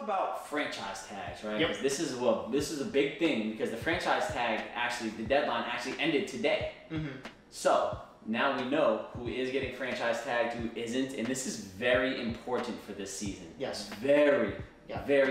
talk about franchise tags, right? Yep. Because this is a big thing because the franchise tag the deadline actually ended today. So now we know who is getting franchise tagged, who isn't, and this is very important for this season. Yes. Very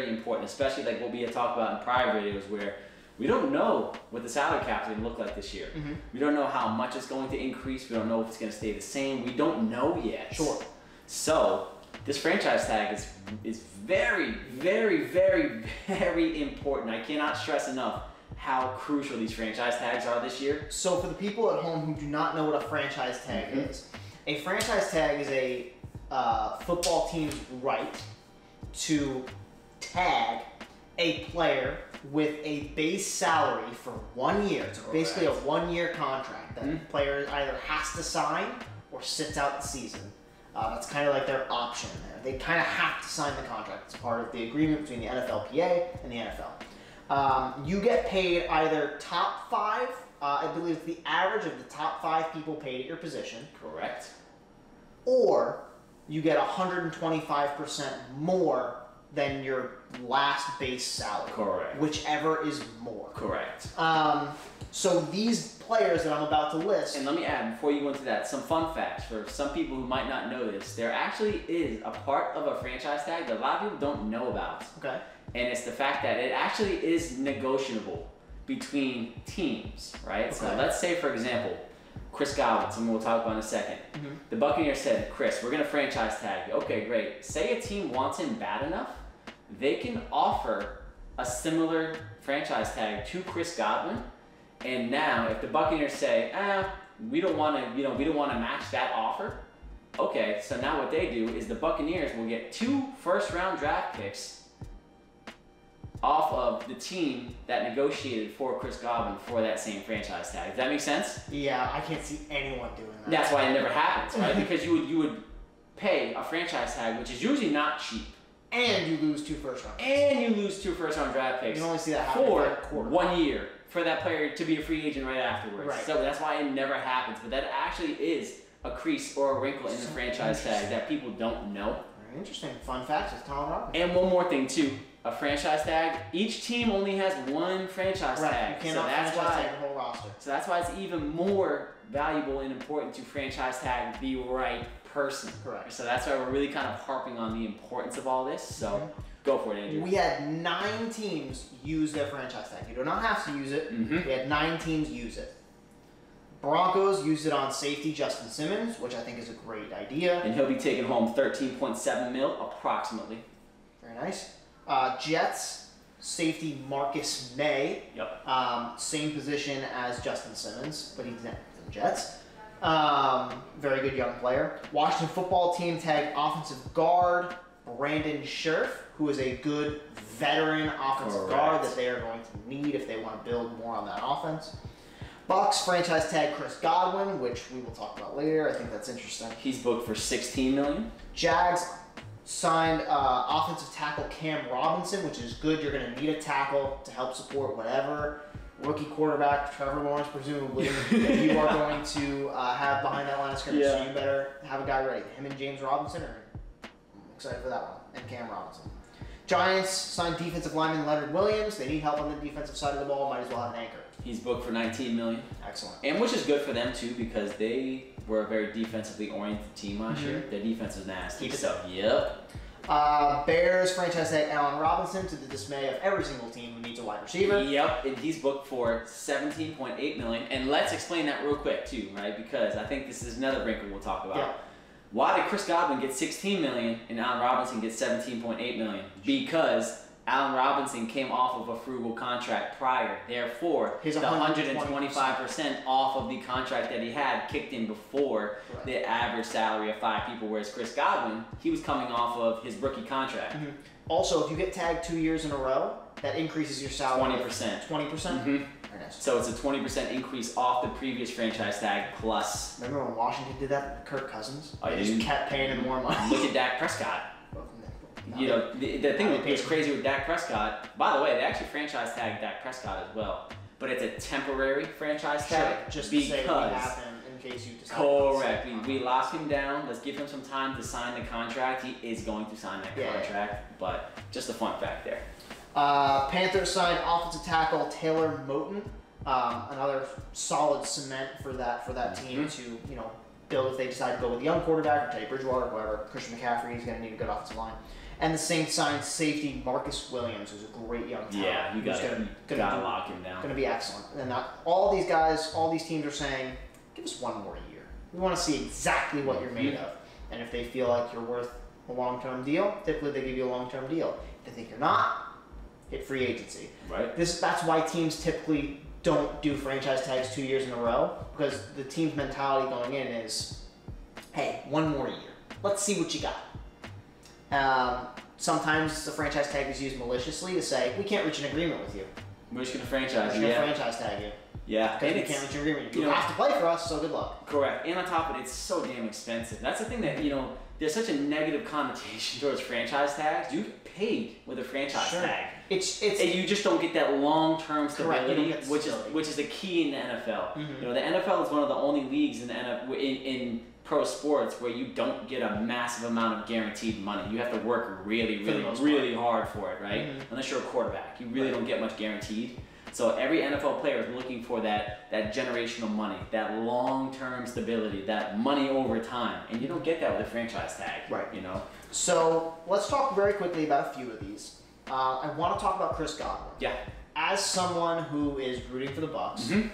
important, especially like what we had talked about in prior videos where we don't know what the salary cap is going to look like this year. We don't know how much it's going to increase. We don't know if it's going to stay the same. We don't know yet. Sure. So this franchise tag is very, very, very, very important. I cannot stress enough how crucial these franchise tags are this year. So for the people at home who do not know what a franchise tag is, a franchise tag is a football team's right to tag a player with a base salary for 1 year. It's basically a 1 year contract that the player either has to sign or sits out the season. That's kind of like their option there. They kind of have to sign the contract. It's part of the agreement between the NFLPA and the NFL. You get paid either top 5, I believe it's the average of the top 5 people paid at your position. Correct. Or you get 125% more than your last base salary. Correct. Whichever is more. Correct. So these players that I'm about to list. And let me add, before you go into that, some fun facts for some people who might not know this. There actually is a part of a franchise tag that a lot of people don't know about. Okay. And it's the fact that it actually is negotiable between teams, right? Okay. So let's say, for example, Chris Godwin, someone we'll talk about in a second. The Buccaneers said, Chris, we're going to franchise tag you. Okay, great. Say a team wants him bad enough, they can offer a similar franchise tag to Chris Godwin. And now, if the Buccaneers say, we don't want to match that offer. Okay, so now what they do is the Buccaneers will get 2 first-round draft picks off of the team that negotiated for Chris Godwin for that same franchise tag. Does that make sense? Yeah, I can't see anyone doing that. That's why it never happens, right? Because you would pay a franchise tag, which is usually not cheap. And you lose 2 first round picks. And you lose 2 first-round draft picks. You can only see that happen for every quarter. 1 year for that player to be a free agent right afterwards. Right. So that's why it never happens. But that actually is a crease or a wrinkle in the franchise tag that people don't know. Very interesting. Fun facts with Tom Robinson. And one more thing too, a franchise tag. Each team only has 1 franchise tag. You cannot franchise tag your whole roster. So that's why it's even more valuable and important to franchise tag the right person. Correct. So that's why we're really kind of harping on the importance of all this. So go for it, Andrew. We had 9 teams use their franchise tag. You do not have to use it. We had 9 teams use it. Broncos used it on safety Justin Simmons, which I think is a great idea. And he'll be taking home 13.7 mil approximately. Very nice. Jets, safety Marcus May. Yep. Same position as Justin Simmons, but he's not in the Jets. Very good young player. Washington football team tagged offensive guard Brandon Scherf, who is a good veteran offensive guard that they are going to need if they want to build more on that offense. Bucks franchise tag Chris Godwin, which we will talk about later. I think that's interesting. He's booked for 16 million. Jags signed offensive tackle Cam Robinson, which is good. You're going to need a tackle to help support whatever rookie quarterback Trevor Lawrence, presumably, that you are going to have behind that line of scrimmage. So you better have a guy ready. Him and James Robinson I'm excited for that one. And Cam Robinson. Giants signed defensive lineman Leonard Williams. They need help on the defensive side of the ball. Might as well have an anchor. He's booked for 19 million. Excellent. And which is good for them too because they were a very defensively oriented team last year. Their defense is nasty. Keep it so, yep. Bears franchise tag Allen Robinson to the dismay of every single team who needs a wide receiver. Yep, and he's booked for 17.8 million. And let's explain that real quick too, right? Because I think this is another wrinkle we'll talk about. Yeah. Why did Chris Godwin get 16 million and Allen Robinson get 17.8 million? Because Allen Robinson came off of a frugal contract prior. Therefore, His the 125% off of the contract that he had kicked in before the average salary of 5 people, whereas Chris Godwin, he was coming off of his rookie contract. Also, if you get tagged 2 years in a row, that increases your salary 20%. 20%? Very nice. So it's a 20% increase off the previous franchise tag plus. Remember when Washington did that to Kirk Cousins? Oh, They just kept paying him more money. Look at Dak Prescott. You know, the thing that's crazy with Dak Prescott, by the way, they actually franchise tagged Dak Prescott as well. But it's a temporary franchise tag just to say what happened in case you decide. Correct. We locked him down. Let's give him some time to sign the contract. He is going to sign that contract, but just a fun fact there. Panthers signed offensive tackle Taylor Moton, another solid cement for that team to build if they decide to go with a young quarterback or Teddy Bridgewater or whoever. Christian McCaffrey is going to need a good offensive line. And the Saints signed safety Marcus Williams, who's a great young talent. Yeah, you gotta lock him down. Going to be excellent. And all these guys, all these teams are saying, give us one more year. We want to see exactly what you're made of. And if they feel like you're worth a long-term deal, typically they give you a long-term deal. If they think you're not, hit free agency. Right. That's why teams typically don't do franchise tags 2 years in a row, because the team's mentality going in is, hey, one more year. Let's see what you got. Sometimes the franchise tag is used maliciously to say, we can't reach an agreement with you. We're just going to franchise you. We're going to franchise tag you. Yeah. Because we can't reach an agreement. You have to play for us, so good luck. Correct. And on top of it, it's so damn expensive. That's the thing that, there's such a negative connotation towards franchise tags. You get paid with a franchise tag. And you just don't get that long-term stability, which is the key in the NFL. The NFL is one of the only leagues in pro sports where you don't get a massive amount of guaranteed money. You have to work really hard for it, right? Unless you're a quarterback, you really don't get much guaranteed. So every NFL player is looking for that generational money, that long-term stability, that money over time, and you don't get that with a franchise tag, right? So let's talk very quickly about a few of these. I want to talk about Chris Godwin. Yeah. As someone who is rooting for the Bucs,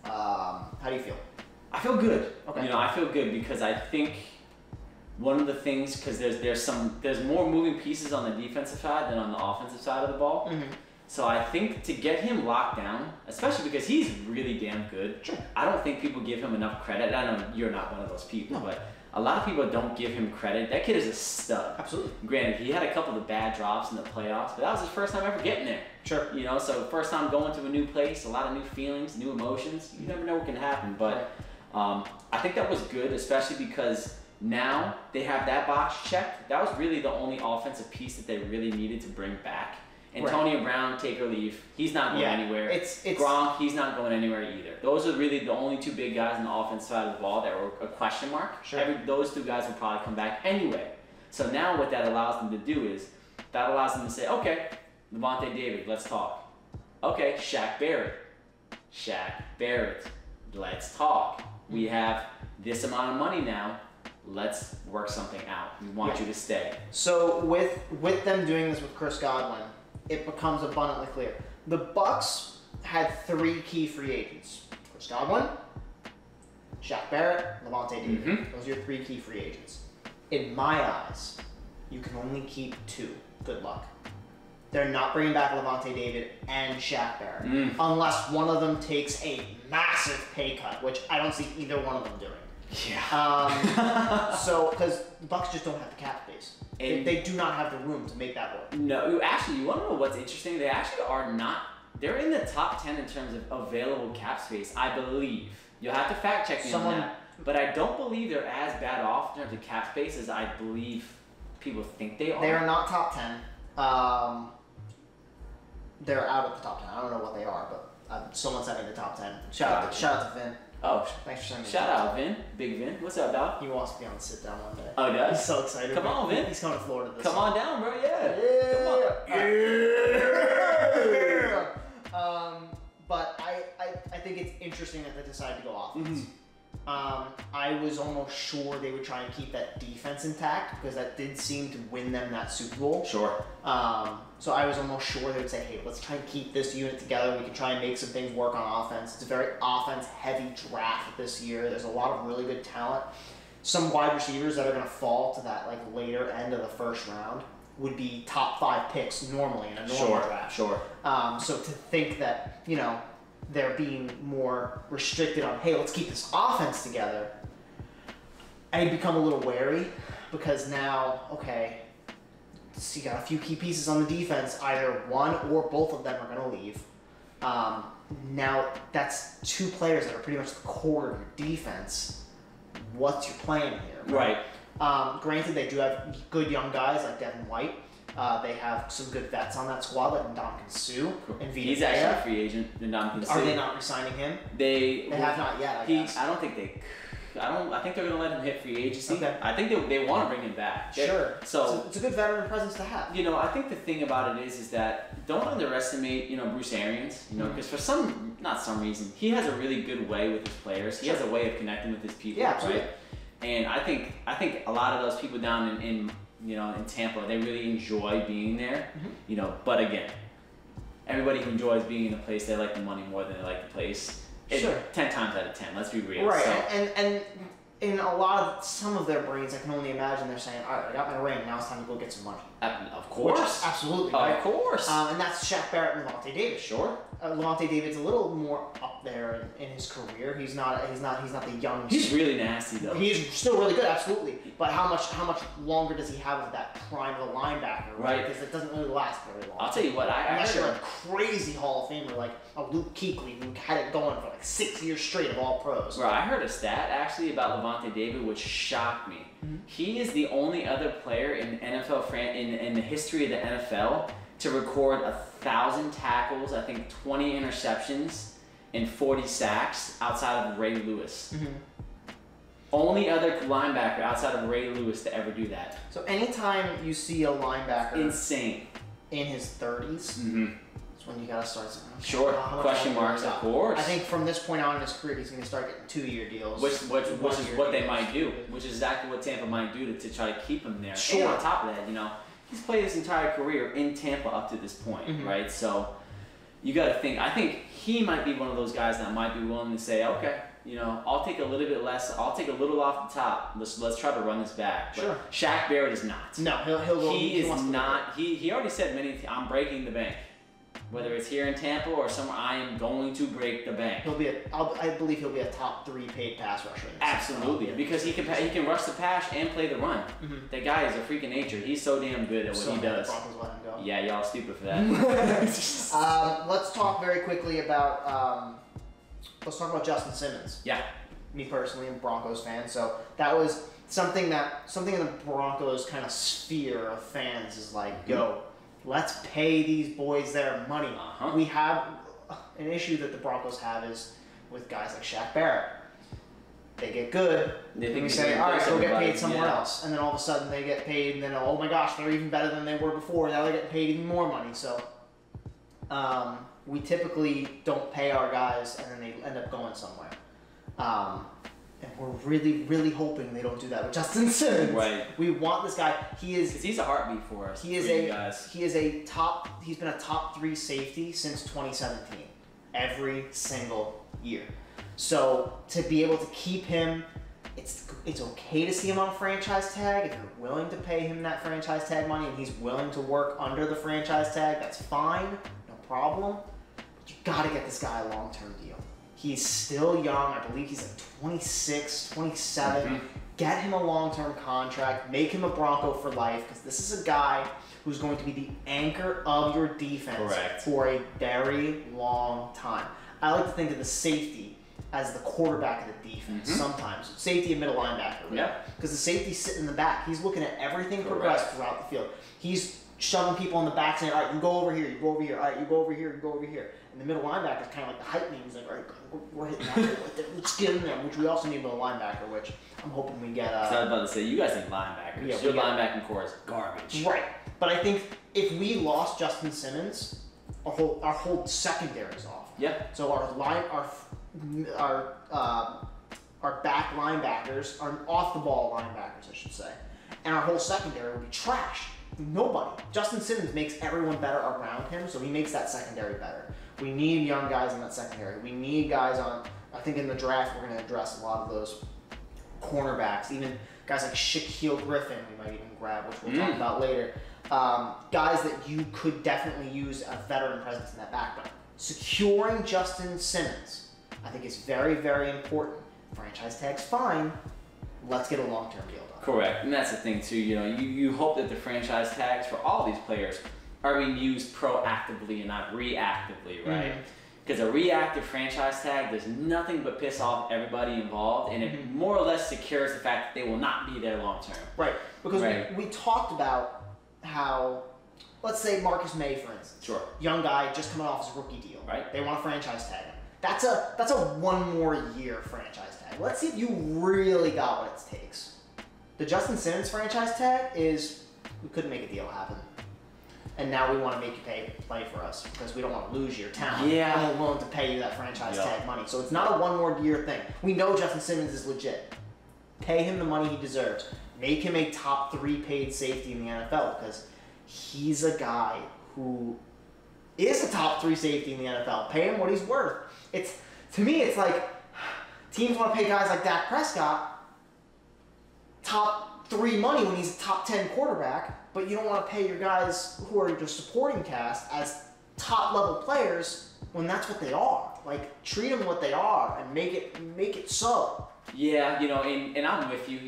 how do you feel? I feel good. Okay. I feel good because I think one of the things, because there's more moving pieces on the defensive side than on the offensive side of the ball. So I think to get him locked down, especially because he's really damn good. Sure. I don't think people give him enough credit. I know you're not one of those people, but a lot of people don't give him credit. That kid is a stud. Absolutely. Granted, he had a couple of bad drops in the playoffs, but that was his first time ever getting there. Sure. So first time going to a new place, a lot of new feelings, new emotions. You never know what can happen, but I think that was good, especially because now they have that box checked. That was really the only offensive piece that they really needed to bring back. Antonio Brown, take or leave. He's not going anywhere. It's Gronk, he's not going anywhere either. Those are really the only two big guys on the offensive side of the ball that were a question mark. Sure. Those two guys will probably come back anyway. So now what that allows them to do is, that allows them to say, okay, Lavonte David, let's talk. Okay, Shaq Barrett, let's talk. We have this amount of money now. Let's work something out. We want you to stay. So with them doing this with Chris Godwin, it becomes abundantly clear. The Bucs had 3 key free agents: Chris Godwin, Shaq Barrett, Lavonte David. Those are your 3 key free agents. In my eyes, you can only keep 2. Good luck. They're not bringing back Lavonte David and Shaq Barrett unless one of them takes a massive pay cut, which I don't see either one of them doing. Yeah. So, because the Bucs just don't have the cap space. They do not have the room to make that work. No, actually, you want to know what's interesting? They actually are not. They're in the top 10 in terms of available cap space, I believe. You'll have to fact check me on that. But I don't believe they're as bad off in terms of cap space as I believe people think they are. They are not top 10. They're out of the top 10. I don't know what they are, but someone sent me the top 10. Shout out to Vin. Oh, thanks for sending me. Shout out, Vin. Big Vin. What's up, dog? He wants to be on the sit down one day. Oh, does? He's so excited. Come on, Vin. He's coming to Florida this Come on down, bro. Yeah. Come on. But I think it's interesting that they decided to go offense. I was almost sure they would try and keep that defense intact because that did seem to win them that Super Bowl. Sure. So I was almost sure they would say, hey, let's try and keep this unit together. We can try and make some things work on offense. It's a very offense-heavy draft this year. There's a lot of really good talent. Some wide receivers that are going to fall to that later end of the first round would be top 5 picks normally in a normal draft. Sure. So to think that, they're being more restricted on, hey, let's keep this offense together, I become a little wary because now, okay, so you got a few key pieces on the defense. Either one or both of them are going to leave. Now, that's 2 players that are pretty much the core of your defense. What's your plan here? Right. Granted, they do have good young guys like Devin White. They have some good vets on that squad like Ndamukong Suh and Vita He's actually a free agent. Ndamukong Suh. Are they not re-signing him? They have not yet, I guess. I don't think they I think they're gonna let him hit free agency. Okay. I think they want to bring him back. Sure. So it's a good veteran presence to have. I think the thing about it is that don't underestimate Bruce Arians. Because for not some reason, he has a really good way with his players. He has a way of connecting with his people. Yeah, absolutely. Right? And I think a lot of those people down in Tampa, they really enjoy being there. But again, everybody who enjoys being in a place, they like the money more than they like the place. Sure. 10 times out of 10, let's be real. Right, So, and in some of their brains, I can only imagine they're saying, all right, I got my ring, now it's time to go get some money. of course. Absolutely, right? Of course. And that's Shaq Barrett and Levante David. Sure. Levante David's a little more up there in his career. He's not the young. He's really nasty though. He's still really good, absolutely. But how much longer does he have of that prime of a linebacker? Right. Because it doesn't really last very long. I'll tell you what, unless you're a crazy Hall of Famer like a Luke Kuechly who had it going for like 6 years straight of all pros. Bro, I heard a stat actually about Levante David which shocked me. He is the only other player in NFL in the history of the NFL to record 1,000 tackles, I think 20 interceptions, and 40 sacks outside of Ray Lewis. Only other linebacker outside of Ray Lewis to ever do that. So anytime you see a linebacker insane in his 30s, that's when you gotta start saying, okay, sure, question marks, of course. I think from this point on in his career, he's gonna start getting 2-year deals. Which is what they might do, which is exactly what Tampa might do to try to keep him there. Sure. And on top of that, he's played his entire career in Tampa up to this point, right? So you got to think. I think he might be one of those guys that might be willing to say, okay, I'll take a little bit less. I'll take a little off the top. Let's try to run this back. But sure. Shaq Barrett is not. No, he'll go. He is not. He already said many times, I'm breaking the bank. Whether it's here in Tampa or somewhere, I am going to break the bank. I believe he'll be a top 3 paid pass rusher. Absolutely, because he can rush the pass and play the run. That guy is a freak of nature. He's so damn good at what he does. Broncos let him go. Yeah, y'all stupid for that. Let's talk very quickly about let's talk about Justin Simmons. Yeah. Me personally, I'm a Broncos fan, so that was something in the Broncos kind of sphere of fans is like, yo, let's pay these boys their money. We have an issue that the Broncos have is with guys like Shaq Barrett. They get good, and we say, all right, go get paid somewhere else. And then all of a sudden they get paid, and then, oh my gosh, they're even better than they were before. Now they're getting paid even more money. So we typically don't pay our guys, and then they end up going somewhere. And we're really, really hoping they don't do that with Justin Simmons. Right. We want this guy. Because he's a heartbeat for us. He's been a top 3 safety since 2017. Every single year. So to be able to keep him, it's okay to see him on a franchise tag. If you're willing to pay him that franchise tag money and he's willing to work under the franchise tag, that's fine, no problem. But you gotta get this guy a long-term deal. He's still young. I believe he's like 26, 27. Get him a long-term contract. Make him a Bronco for life, because this is a guy who's going to be the anchor of your defense for a very long time. I like to think of the safety as the quarterback of the defense sometimes. Safety and middle linebacker. Right? Yeah. Because the safety's sitting in the back. He's looking at everything progress throughout the field. He's shoving people in the back saying, all right, you go over here, you go over here, all right, you go over here, you go over here. And the middle linebacker is kind of like the hype man. He's like, all right, we're hitting that. Let's get in there, which we also need middle linebacker, which I'm hoping we get. I was about to say, you guys need linebackers. Yeah, your linebacking core is garbage. Right. But I think if we lost Justin Simmons, our whole secondary is off. Yeah. So our back linebackers, our off the ball linebackers, I should say, and our whole secondary will be trash. Nobody. Justin Simmons makes everyone better around him, so he makes that secondary better. We need young guys in that secondary. We need guys on. I think in the draft we're going to address a lot of those cornerbacks, even guys like Shaquille Griffin. We might even grab, which we'll talk about later. Guys that you could definitely use a veteran presence in that back. But securing Justin Simmons, I think, is very, very important. Franchise tag's fine. Let's get a long-term deal done. Correct, and that's the thing too. You hope that the franchise tags for all these players are being used proactively and not reactively, right? Because a reactive franchise tag does nothing but piss off everybody involved, and it more or less secures the fact that they will not be there long term. Right, because we talked about how, let's say Marcus May, for instance. Sure. Young guy, just coming off his rookie deal. Right. They want a franchise tag him. That's a 1 more year franchise tag. tag. Let's see if you really got what it takes. The Justin Simmons franchise tag is, we couldn't make a deal happen. And now we want to make you play for us because we don't want to lose your talent. Yeah. And we're willing to pay you that franchise tag money. So it's not a one more year thing. We know Justin Simmons is legit. Pay him the money he deserves. Make him a top 3 paid safety in the NFL because he's a guy who is a top 3 safety in the NFL. Pay him what he's worth. To me, it's like teams want to pay guys like Dak Prescott top 3 money when he's a top 10 quarterback, but you don't want to pay your guys who are your supporting cast as top level players when that's what they are. Like, treat them what they are and make it so. Yeah, and I'm with you,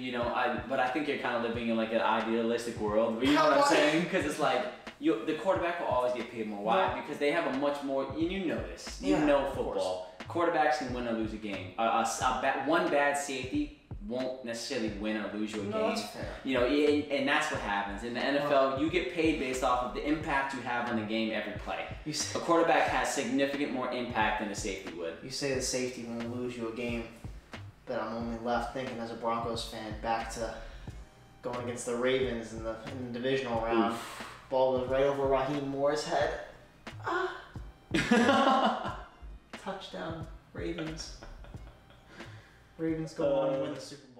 but I think you're kind of living in like an idealistic world. You know what I'm saying? Because it's like the quarterback will always get paid more. Why? Yeah. Because they have a much more. You know this. You know football. Quarterbacks can win or lose a game. One bad safety won't necessarily win or lose you a game. That's fair. And that's what happens in the NFL. You get paid based off of the impact you have on the game every play. A quarterback has significant more impact than a safety would. You say the safety won't lose you a game. But I'm only left thinking as a Broncos fan back to going against the Ravens in the divisional round. Oof. Ball goes right over Raheem Moore's head. Touchdown, Ravens. Ravens go on and win the Super Bowl.